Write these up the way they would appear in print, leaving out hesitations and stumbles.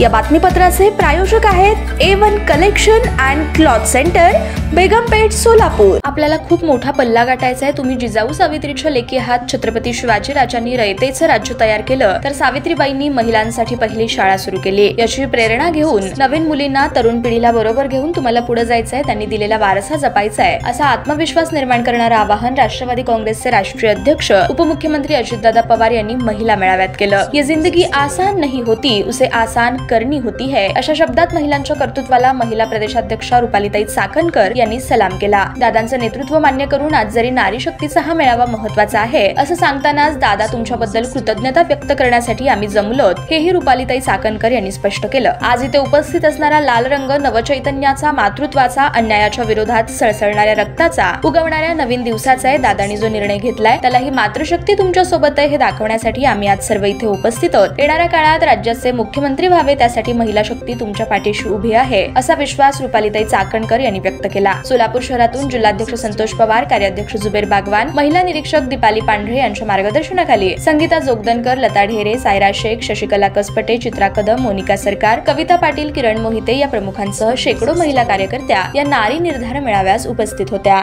या बातमीपत्राचे प्रायोजक आहेत A1 collection and cloth centre, Begumpeth, Solapur. आपल्याला खूप मोठा पल्ला गाठायचा आहे। तुम्ही जिजाऊ सावित्रीच्या लेकी आहात। छत्रपती शिवाजी राजांनी रयतेचं राज्य तयार केलं, तर सावित्रीबाईंनी महिलांसाठी पहिली शाळा सुरू केली। याची प्रेरणा घेऊन नवीन मुलींना, तरुण पिढीला बरोबर घेऊन तुम्हाला पुढे जायचंय, त्यांनी दिलेला वारसा जपायचा आहे, असा आत्मविश्वास निर्माण करणारं आवाहन राष्ट्रवादी काँग्रेसचे राष्ट्रीय अध्यक्ष उपमुख्यमंत्री अजितदादा पवार यांनी महिला मेळाव्यात केलं। ये जिंदगी आसान नहीं होती, उसे आसान करनी होती है, अशा शब्दात महिलांच्या कर्तृत्वाला महिला प्रदेशाध्यक्षा रुपालीताई चाकणकर यांनी सलाम केला। दादांचं नेतृत्व मान्य करून आज जरी नारी शक्तीचा हा मेळावा महत्त्वाचा आहे असं सांगतानाच दादा तुमच्याबद्दल कृतज्ञता व्यक्त करण्यासाठी आम्ही जमलोत, हेही रुपालीताई चाकणकर यांनी स्पष्ट केलं। आज इथे उपस्थित असणारा लाल रंग नवचैतन्याचा, मातृत्वाचा, अन्यायाच्या विरोधात सळसळणाऱ्या रक्ताचा, उगवणाऱ्या नवीन दिवसाचा आहे। दादांनी जो निर्णय घेतलाय त्याला ही मातृशक्ती तुमच्या सोबत आहे हे दाखवण्यासाठी आम्ही आज सर्व इथे उपस्थित आहोत। येणाऱ्या काळात राज्याचे मुख्यमंत्री व्हावे, त्यासाठी महिला शक्ती तुमच्या पाठीशी उभी आहे, असा विश्वास रुपालीताई चाकणकर यांनी व्यक्त केला। सोलापूर शहरातून जिल्हाध्यक्ष संतोष पवार, कार्याध्यक्ष जुबेर बागवान, महिला निरीक्षक दीपाली पांढरे यांच्या मार्गदर्शनाखाली संगीता जोगदनकर, लता ढेरे, सायरा शेख, शशिकला कसपटे, चित्रा कदम, मोनिका सरकार, कविता पाटील, किरण मोहिते या प्रमुखांसह शेकडो महिला कार्यकर्त्या या नारी निर्धार मेळाव्यास उपस्थित होत्या।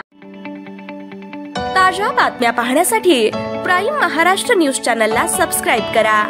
ताज्या बातम्या पाहण्यासाठी प्राईम महाराष्ट्र न्यूज चॅनलला सबस्क्राईब करा।